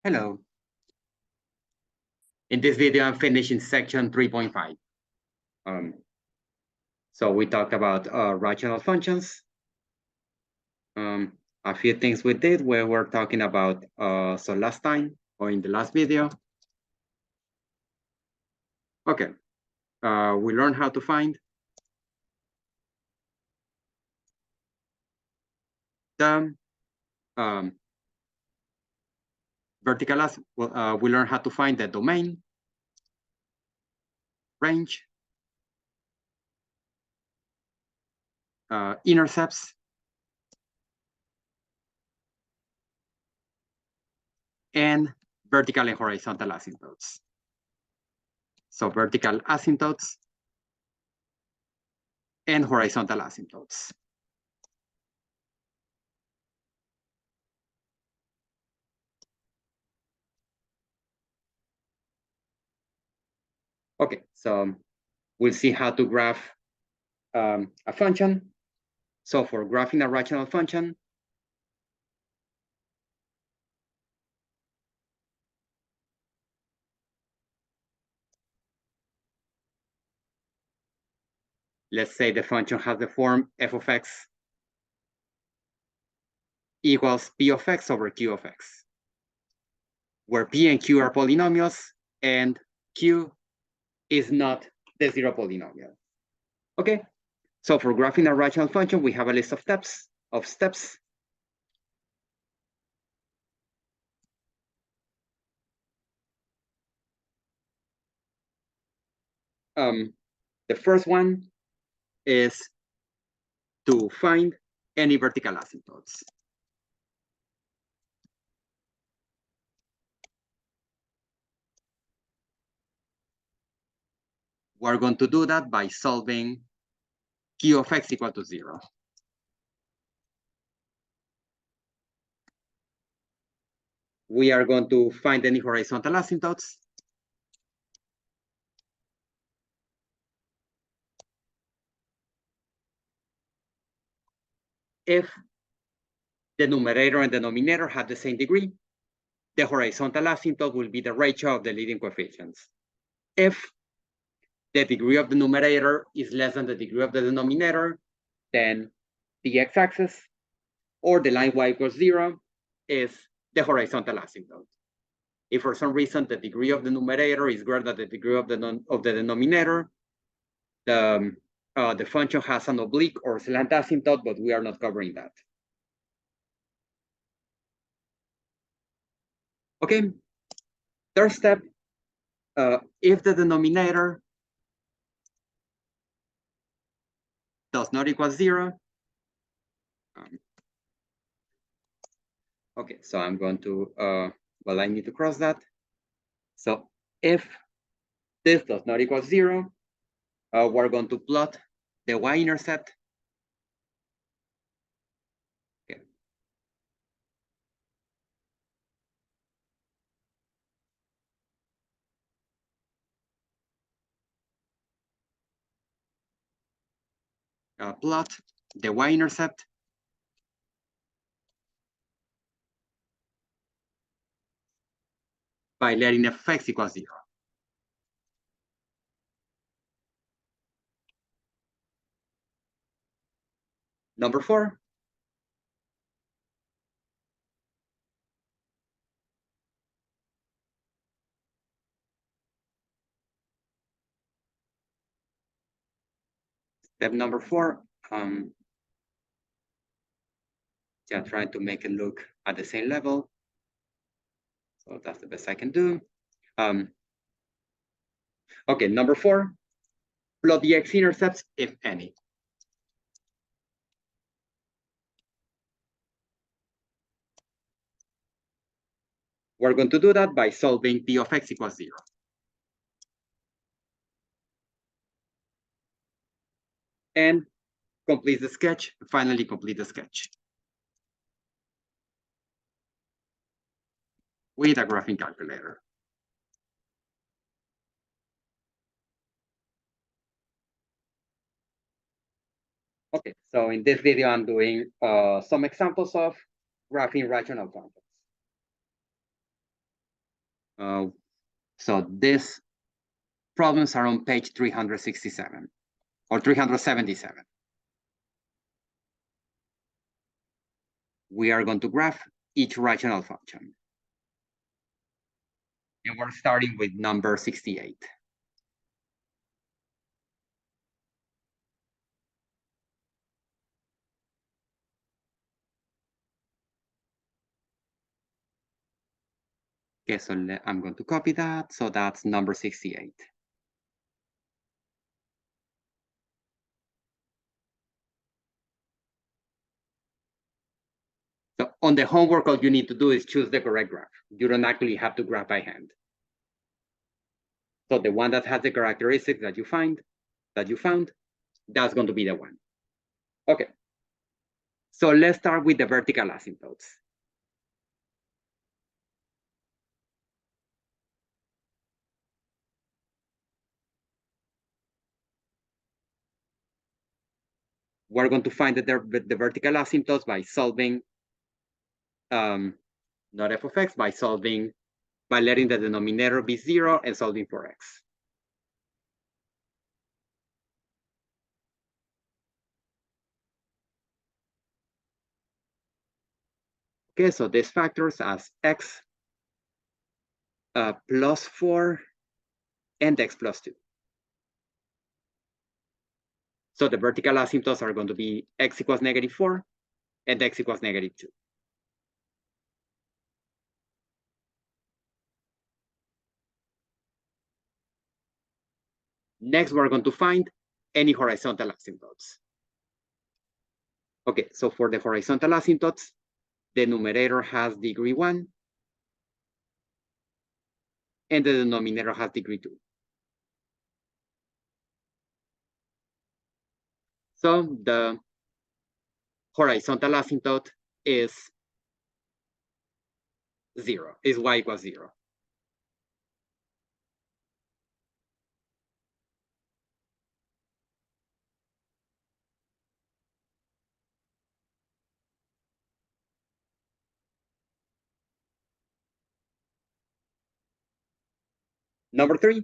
Hello. In this video, I'm finishing section 3.5. So we talked about rational functions. A few things we did where we're talking about, so last time or in the last video. Okay, we learned how to find the vertical, we learned how to find the domain, range, intercepts, and vertical and horizontal asymptotes. So vertical asymptotes and horizontal asymptotes. Okay, so we'll see how to graph a function. So for graphing a rational function, let's say the function has the form f of x equals p of x over q of x, where p and q are polynomials and q is not the zero polynomial. Okay, so for graphing a rational function, we have a list of steps. The first one is to find any vertical asymptotes. We're going to do that by solving q of x equal to 0. We are going to find any horizontal asymptotes. If the numerator and denominator have the same degree, the horizontal asymptote will be the ratio of the leading coefficients. If the degree of the numerator is less than the degree of the denominator, then the x-axis or the line y equals 0 is the horizontal asymptote. If for some reason the degree of the numerator is greater than the degree of the denominator, the function has an oblique or slant asymptote, but we are not covering that. Okay, third step, if the denominator does not equal 0, okay, so I'm going to, well, I need to cross that. So if this does not equal 0, we're going to plot the y-intercept. Okay. Plot the y-intercept by letting f(x) equal 0. Number 4. Step number 4, just trying to make it look at the same level. So that's the best I can do. Okay, number 4, plot the x-intercepts, if any. We're going to do that by solving p of x equals 0. And complete the sketch, finally complete the sketch with a graphing calculator. Okay, so in this video, I'm doing some examples of graphing rational functions. So these problems are on page 367 or 377. We are going to graph each rational function. And we're starting with number 68. Okay, so I'm going to copy that. So that's number 68. So on the homework, all you need to do is choose the correct graph. You don't actually have to graph by hand. So the one that has the characteristics that you found, that's going to be the one. Okay. So let's start with the vertical asymptotes. We're going to find the vertical asymptotes by solving, not f of x, by letting the denominator be 0 and solving for x. Okay, so these factors as x plus 4 and x plus 2. So the vertical asymptotes are going to be x equals -4 and x equals -2. Next, we're going to find any horizontal asymptotes. Okay, so for the horizontal asymptotes, the numerator has degree 1 and the denominator has degree 2. So the horizontal asymptote is 0, is y equals 0. Number 3,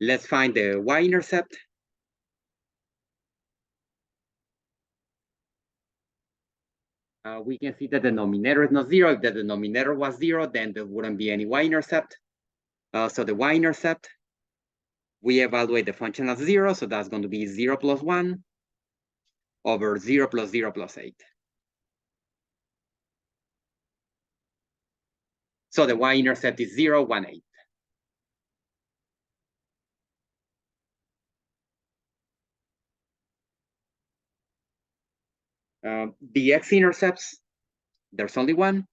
let's find the y-intercept. We can see that the denominator is not 0. If the denominator was 0, then there wouldn't be any y-intercept. So the y-intercept, we evaluate the function as 0, so that's going to be 0 plus 1 over 0 plus 0 plus 8. So the y-intercept is 0, 1, 8. The x-intercepts, there's only one.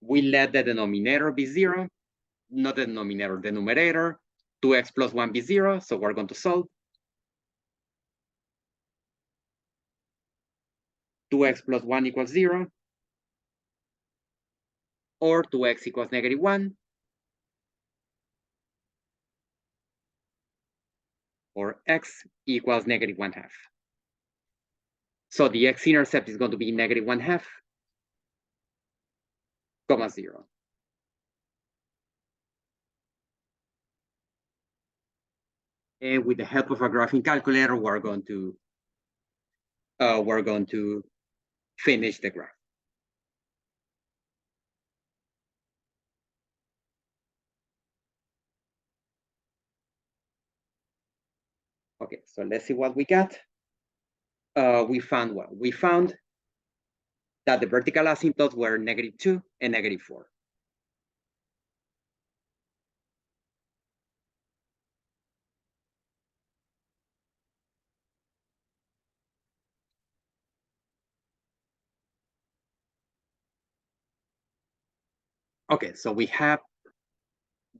We let the denominator be 0, not the denominator, the numerator, 2x plus 1 be 0, so we're going to solve. 2x plus 1 equals 0, or 2x equals -1, or x equals -1/2. So the x-intercept is going to be -1/2, comma 0. And with the help of a graphing calculator, we're going to finish the graph. Okay, so let's see what we got. We found what? We found that the vertical asymptotes were -2 and -4. Okay, so we have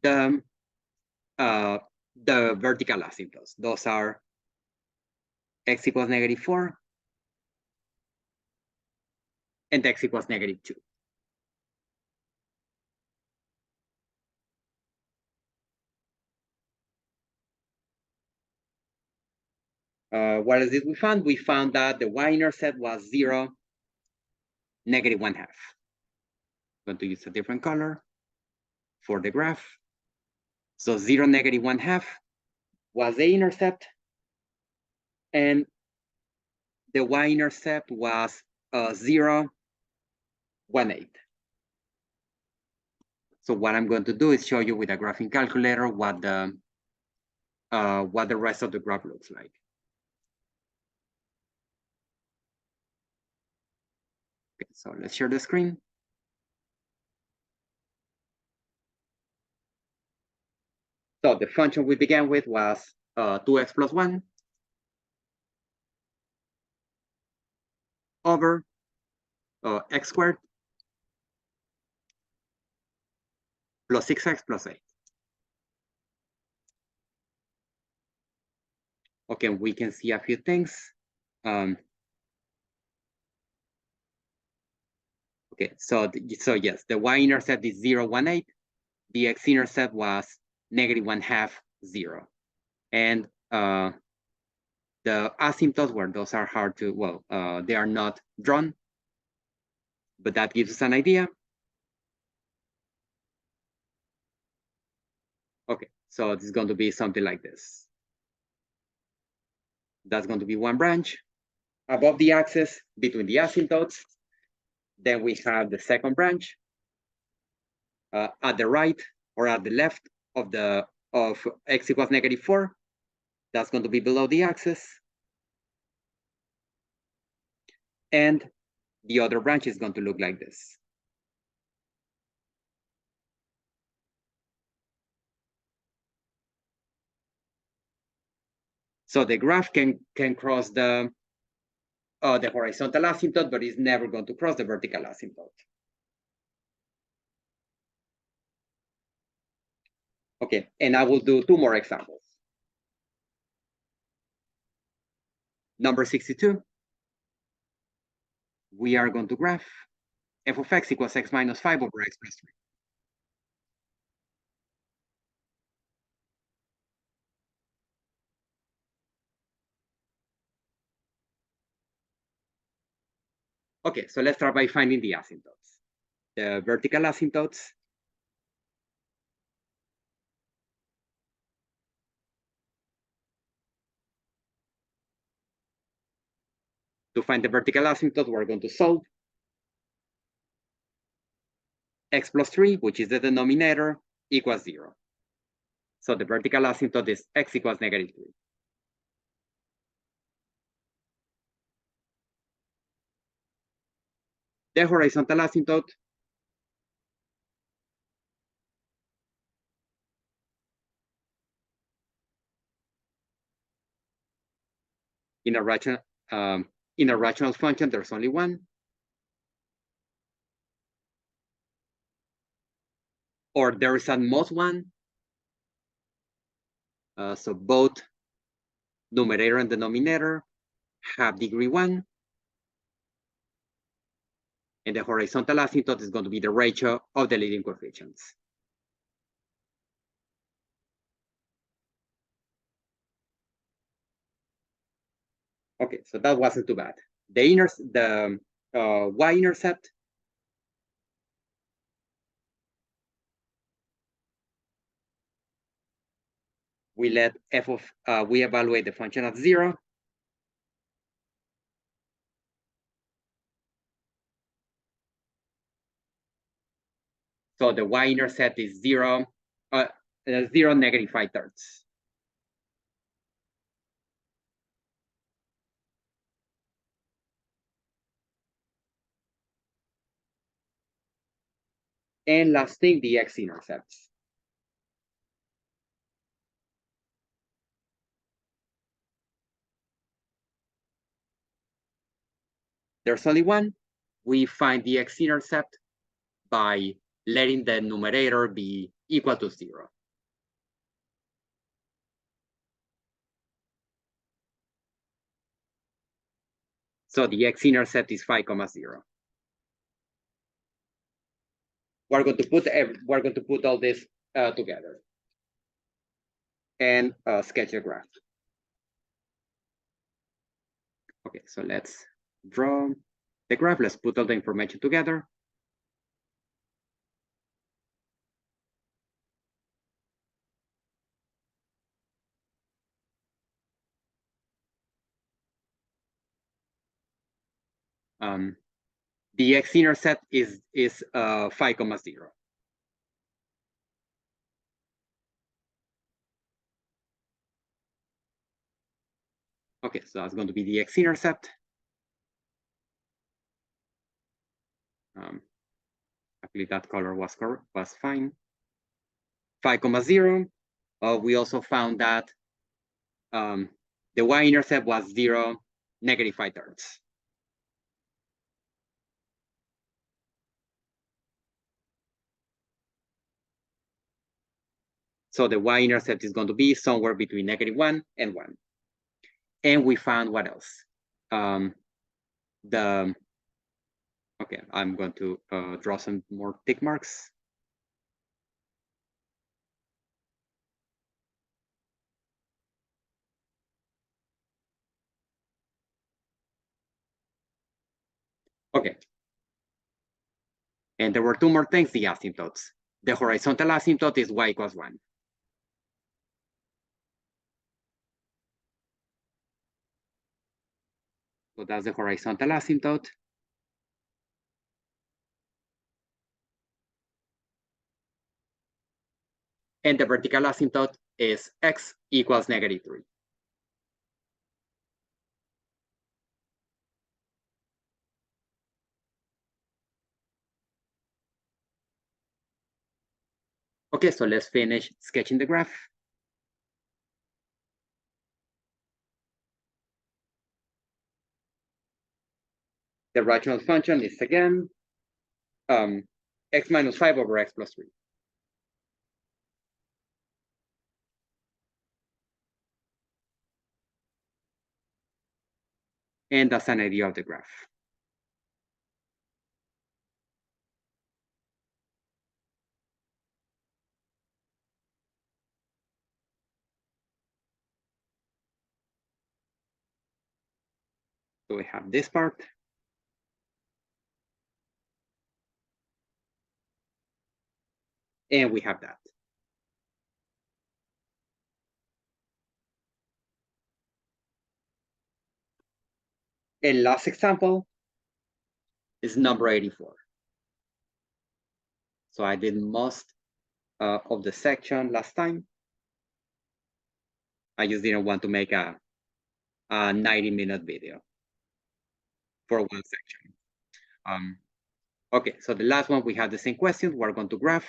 the vertical asymptotes. Those are x equals -4 and x equals -2. What is it we found? We found that the y-intercept was 0, -1/2. I'm going to use a different color for the graph. So 0, -1/2 was the intercept, and the y-intercept was 0, 1/8. So what I'm going to do is show you with a graphing calculator what the rest of the graph looks like. Okay, so let's share the screen. So the function we began with was 2x plus 1 over x squared plus 6x plus 8. Okay, we can see a few things. Okay, so yes, the y-intercept is 0, 1/8. The x-intercept was -1/2, 0. And the asymptotes, where those are hard to, well, they are not drawn, but that gives us an idea. Okay, so this is going to be something like this. That's going to be one branch above the axis between the asymptotes. Then we have the second branch at the right or at the left of x equals -4. That's going to be below the axis. And the other branch is going to look like this. So the graph can cross the horizontal asymptote, but it's never going to cross the vertical asymptote. Okay, and I will do 2 more examples. Number 62. We are going to graph f of x equals x minus 5 over x plus 3. Okay, so let's start by finding the asymptotes. The vertical asymptotes. To find the vertical asymptote, we're going to solve x plus 3, which is the denominator, equals 0. So the vertical asymptote is x equals -3. The horizontal asymptote in a rational function, there's only one. Or there is at most one. So both numerator and denominator have degree 1. And the horizontal asymptote is going to be the ratio of the leading coefficients. Okay, so that wasn't too bad. The y-intercept we let f of we evaluate the function at 0. So the y-intercept is 0, 0, -5/3. And last thing, the x-intercepts. There's only one. We find the x-intercept by letting the numerator be equal to 0. So the x-intercept is 5,0. We're going to put all this together and sketch a graph. Okay, so let's draw the graph. Let's put all the information together. The x-intercept is 5,0. Okay, so that's going to be the x-intercept. Actually, that color was fine. 5,0. We also found that the y-intercept was 0, -5/3. So the y-intercept is going to be somewhere between -1 and 1. And we found what else? Okay, I'm going to draw some more tick marks. Okay. And there were two more things, the asymptotes. The horizontal asymptote is y = 1. So that's the horizontal asymptote. And the vertical asymptote is x = -3. Okay, so let's finish sketching the graph. The rational function is again x - 5 over x + 3. And that's an idea of the graph. So we have this part. And we have that. And last example is number 84. So I did most of the section last time. I just didn't want to make a 90-minute video for one section. Okay, so the last one, we have the same question. We're going to graph.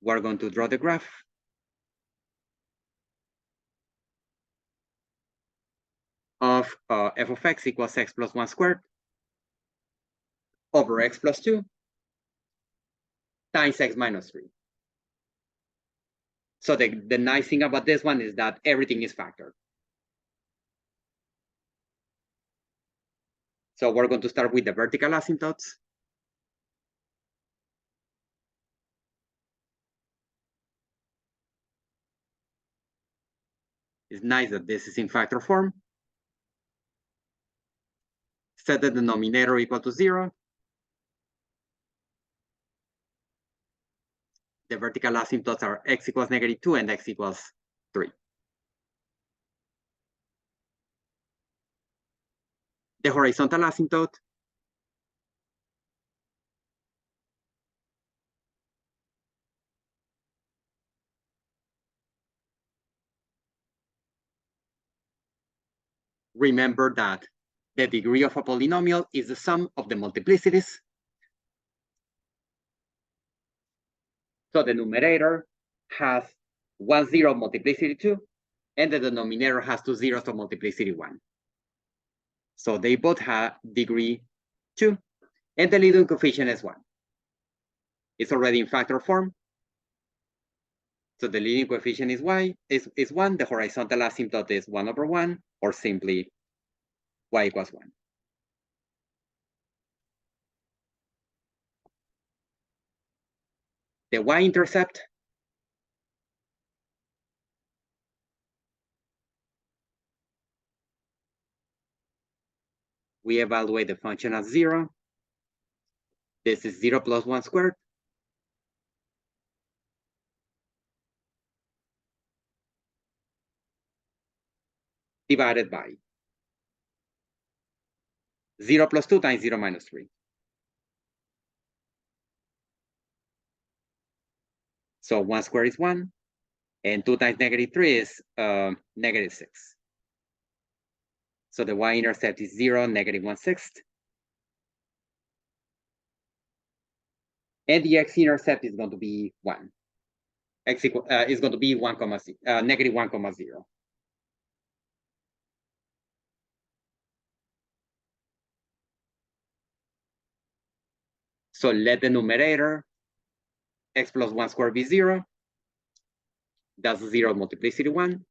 We're going to draw the graph. Of f of x = x + 1 squared over x + 2 times x - 3. So the nice thing about this one is that everything is factored. So we're going to start with the vertical asymptotes. It's nice that this is in factor form. Set the denominator equal to 0. The vertical asymptotes are x = -2 and x = 3. The horizontal asymptote remember that the degree of a polynomial is the sum of the multiplicities. So the numerator has 1 0 multiplicity 2, and the denominator has 2 zeros of multiplicity 1. So they both have degree 2, and the leading coefficient is 1. It's already in factor form. So the leading coefficient is 1. The horizontal asymptote is 1 over 1, or simply y = 1. The y-intercept We evaluate the function as 0. This is 0 plus 1 squared. Divided by 0 plus 2 times 0 minus 3. So 1 squared is 1, and 2 times -3 is -6. So the y-intercept is 0, -1/6. And the x-intercept is going to be 1. X is going to be -1, 0. So let the numerator x plus 1 squared be 0. That's 0 multiplicity 1.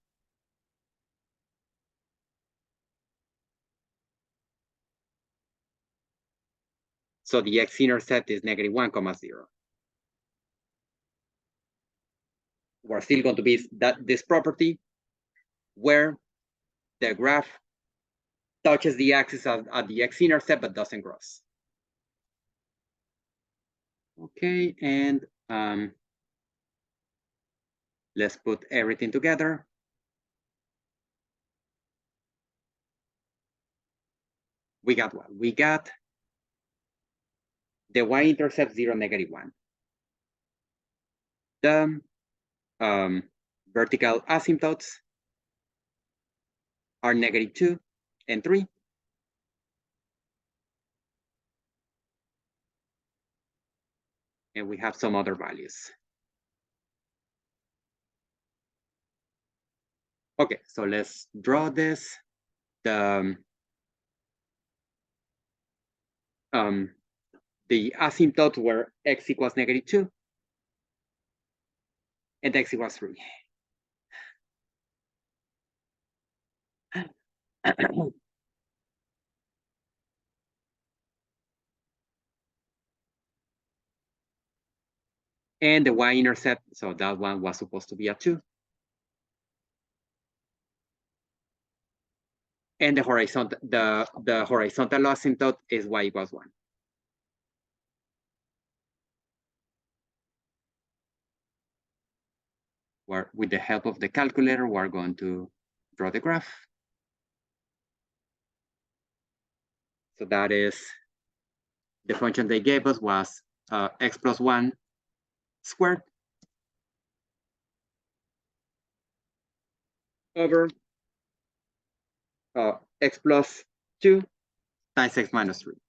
So the x-intercept is -1, 0. We're still going to be this property where the graph touches the axis at the x-intercept but doesn't cross. Okay, and let's put everything together. We got what? We got the y-intercept 0, -1. The vertical asymptotes are -2 and 3. And we have some other values. Okay, so let's draw this. The asymptotes were x equals -2 and x equals 3. And the y-intercept, so that one was supposed to be a 2. And the horizontal asymptote is y equals 1. Where with the help of the calculator, we're going to draw the graph. So that is the function they gave us was x plus 1 squared over x plus 2 times x minus 3.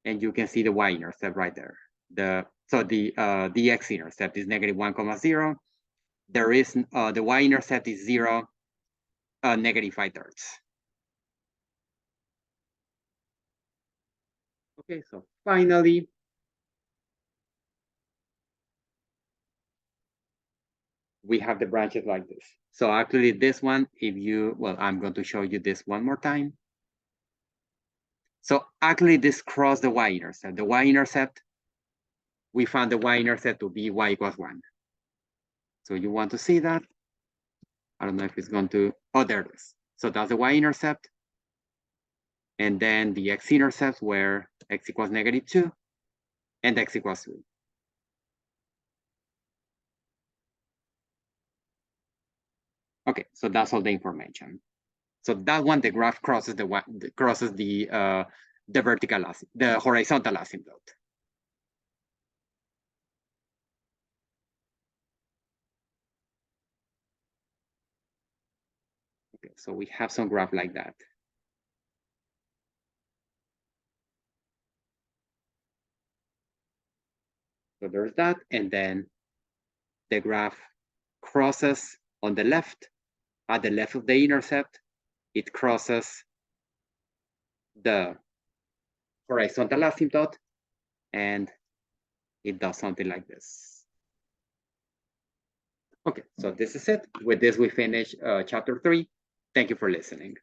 And you can see the y-intercept right there. So the x-intercept is -1, 0. There is the y-intercept is 0, -5/3. Okay, so finally, we have the branches like this. So actually this one, I'm going to show you this one more time. So actually this crossed the y-intercept. The y-intercept, we found the y-intercept to be y equals 1. So you want to see that? I don't know if it's going to, oh, there it is. So that's the y-intercept. And then the x-intercepts where x equals -2 and x equals 3. Okay, so that's all the information. So that one, the graph crosses the horizontal asymptote. Okay, so we have some graph like that. So there's that, and then the graph crosses on the left, at the left of the intercept, it crosses the horizontal asymptote, and it does something like this. Okay, so this is it. With this, we finish chapter 3. Thank you for listening.